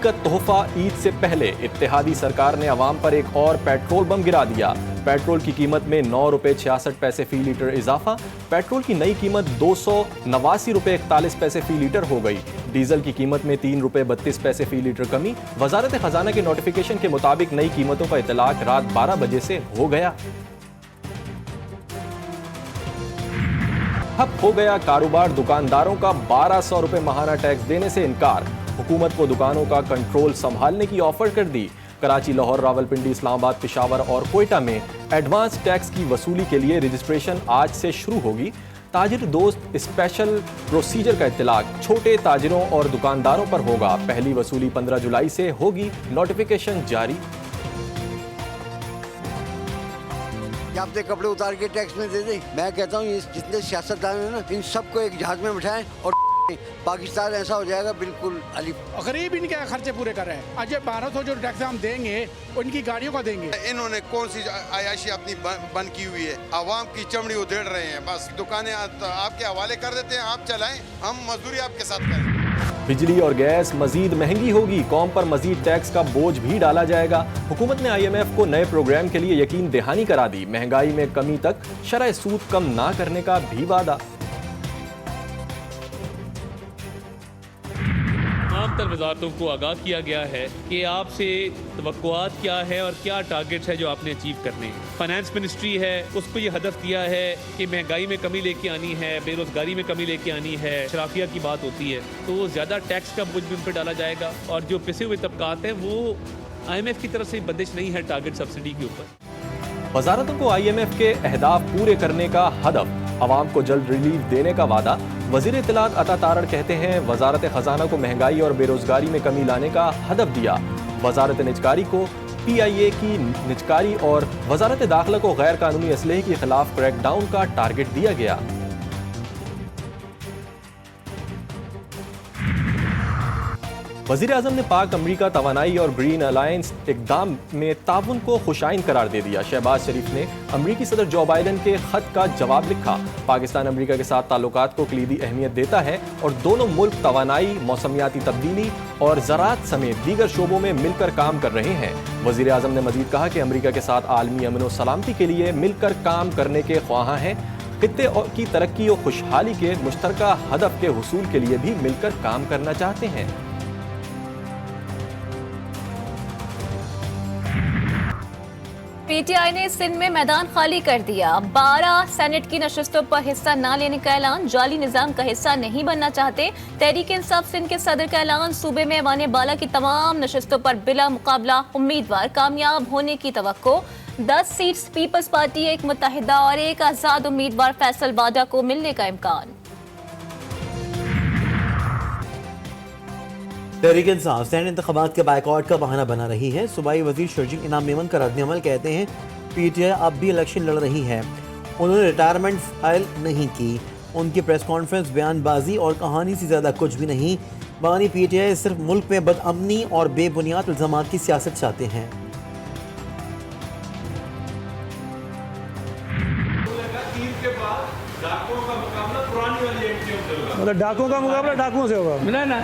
का तोहफा ईद से पहले इत्तेहादी सरकार ने अवाम पर एक और पेट्रोल बम गिरा दिया। पेट्रोल की कीमत में 9 रुपये 66 पैसे फी लीटर इजाफा। पेट्रोल की नई कीमत 289 रुपये 41 पैसे फी लीटर हो गई। डीजल की कीमत में 3 रुपये 32 पैसे फी लीटर कमी। वजारत खजाना के नोटिफिकेशन के मुताबिक नई कीमतों का इतलाक रात 12 बजे से हो गया। ठप हो गया कारोबार, दुकानदारों का 1200 रुपये माहाना टैक्स देने से इनकार। हुकूमत को दुकानों का कंट्रोल संभालने की ऑफर कर दी। कराची, लाहौर, रावलपिंडी, इस्लामाबाद, पेशावर और कोयटा में एडवांस टैक्स की वसूली के लिए रजिस्ट्रेशन आज से शुरू होगी। ताजिर दोस्त स्पेशल प्रोसीजर का इत्तलाक छोटे ताजिरों और दुकानदारों पर होगा। पहली वसूली 15 जुलाई से होगी। नोटिफिकेशन जारी। अपने कपड़े उतार के टैक्स में दे दें। मैं कहता हूँ ये जितने सियासतदान हैं ना, इन सबको एक जहाज में बिठाएं और पाकिस्तान ऐसा हो जाएगा बिल्कुल अलीफ। गरीब इनके खर्चे पूरे कर रहे हैं। आज 1200 जो टैक्स हम देंगे उनकी गाड़ियों का देंगे। इन्होंने कौन सी आयाशी अपनी बंद की हुई है? आवाम की चमड़ी उधेड़ रहे हैं। बस दुकानें आपके हवाले कर देते हैं, आप चलाएं, हम मजदूरी आपके साथ करें। बिजली और गैस मजीद महंगी होगी। कौम पर मजीद टैक्स का बोझ भी डाला जाएगा। हुकूमत ने IMF को नए प्रोग्राम के लिए यकीन दहानी करा दी। महंगाई में कमी तक शरह सूद कम ना करने का भी वादा। तमाम वजारतों को आगाह किया गया है कि आपसे तवक्कुआत क्या है और क्या टारगेट्स है जो आपने अचीव करने हैं। फाइनेंस मिनिस्ट्री है, उसको ये हदफ दिया है कि महंगाई में कमी लेके आनी है, बेरोजगारी में कमी लेके आनी है। शराफिया की बात होती है तो ज़्यादा टैक्स का बोझ भी उन पर डाला जाएगा। और जो पिसे हुए तबकात हैं वो IMF की तरफ से बंदिश नहीं है टारगेट सब्सिडी के ऊपर। वजारतों को IMF के अहदाफ पूरे करने का हदफ। अवाम को जल्द रिलीफ देने का वादा। वजीर इत्तलात अता तारड़ कहते हैं वजारत खजाना को महंगाई और बेरोजगारी में कमी लाने का हदफ दिया। वजारत निजकारी को PIA की निजकारी और वजारत दाखिला को गैर कानूनी असलहे के खिलाफ क्रैकडाउन का टारगेट दिया गया। वज़ीर आज़म ने पाक अमरीका तवानाई और ग्रीन अलायंस इक़दाम में ताउन को खुशाइन करार दे दिया। शहबाज शरीफ ने अमरीकी सदर जो बाइडन के खत का जवाब लिखा। पाकिस्तान अमरीका के साथ ताल्लुकात को कलीदी अहमियत देता है और दोनों मुल्क तवानाई, मौसमियाती तब्दीली और ज़राअत समेत दीगर शोबों में मिलकर काम कर रहे हैं। वज़ीर आज़म ने मजीद कहा कि अमरीका के साथ आलमी अमन व सलामती के लिए मिलकर काम करने के ख्वाहां हैं। खित्ते की तरक्की और खुशहाली के मुश्तरका हदफ के हुसूल के लिए भी मिलकर काम करना चाहते हैं। PTI ने सिंध में मैदान खाली कर दिया। 12 सेनेट की नशस्तों पर हिस्सा न लेने का ऐलान। जाली निजाम का हिस्सा नहीं बनना चाहते। तहरीक इंसाफ सिंध के सदर का ऐलान। सूबे में ऐवान बाला की तमाम नशस्तों पर बिला मुकाबला उम्मीदवार कामयाब होने की तवक्को। 10 सीट्स पीपल्स पार्टी, एक मुत्तहिदा और एक आजाद उम्मीदवार फैसल वाडा को मिलने का इम्कान। तहरीक इंसाफ सैन इंतखाबात के बाइकआउट का बहाना बना रही है। सूबाई वजीर शर्जील इनाम मेमन का रद्द-ए-अमल कहते हैं PTI अब भी इलेक्शन लड़ रही है। उन्होंने रिटायरमेंट फाइल नहीं की। उनकी प्रेस कॉन्फ्रेंस बयानबाजी और कहानी से ज़्यादा कुछ भी नहीं। बानी PTI सिर्फ मुल्क में बदअमनी और बेबुनियाद इल्ज़ामात की सियासत चाहते हैं। मतलब डाकुओं का मुकाबला डाकुओं से होगा ना।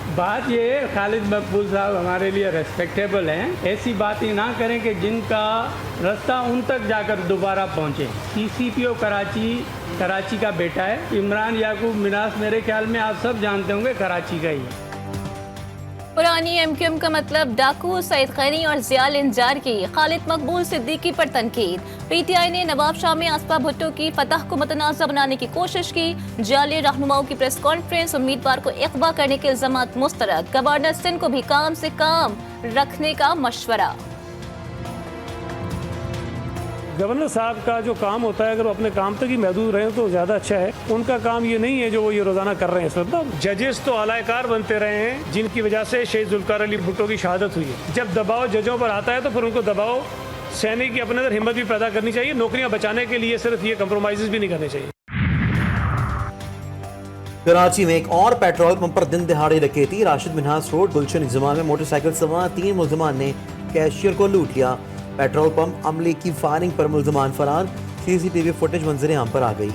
बात ये खालिद मकबूल साहब हमारे लिए रेस्पेक्टेबल हैं। ऐसी बातें ना करें कि जिनका रास्ता उन तक जाकर दोबारा पहुंचे। CCPO कराची का बेटा है। इमरान याकूब मिनास मेरे ख्याल में आप सब जानते होंगे कराची का ही है। पुरानी MQM का मतलब डाकू सईद खैरी और ज़ियाल इंजार की। खालिद मकबूल सिद्दीकी पर तनकीद। PTI ने नवाब शाह में आसफा भुट्टो की फतह को मुतनाज़ा बनाने की कोशिश की। जाली रहनुमाओं की प्रेस कॉन्फ्रेंस, उम्मीदवार को इख्वा करने के इल्ज़ामात मुस्तरद। गवर्नर सिंध को भी काम से काम रखने का मशवरा। गवर्नर साहब का जो काम होता है अगर वो अपने काम तक ही महदूद रहे तो ज़्यादा अच्छा है। उनका काम ये नहीं है जो वो ये रोज़ाना कर रहे हैं। इस वक्त जजेस तो आलाकार बनते रहे हैं जिनकी वजह से शहीद जुल्फ़िकार अली भुट्टो की शहादत हुई है। जब दबाव जजों पर आता है तो फिर उनको दबाव सहने की अपने अंदर हिम्मत भी पैदा करनी चाहिए। नौकरियां बचाने के लिए सिर्फ ये कंप्रोमाइज़ भी नहीं करने चाहिए। कराची में एक और पेट्रोल पंप पर दिन दिहाड़े डकैती। राशिद मिन्हास रोड गुलशन इंजमा में मोटरसाइकिल सवार 3 मुल्ज़िमान ने कैशियर को लूट लिया। पेट्रोल पंप अमले की फायरिंग पर मुल्ज़िमान फरार। CCTV फुटेज मंजर आम पर आ गई।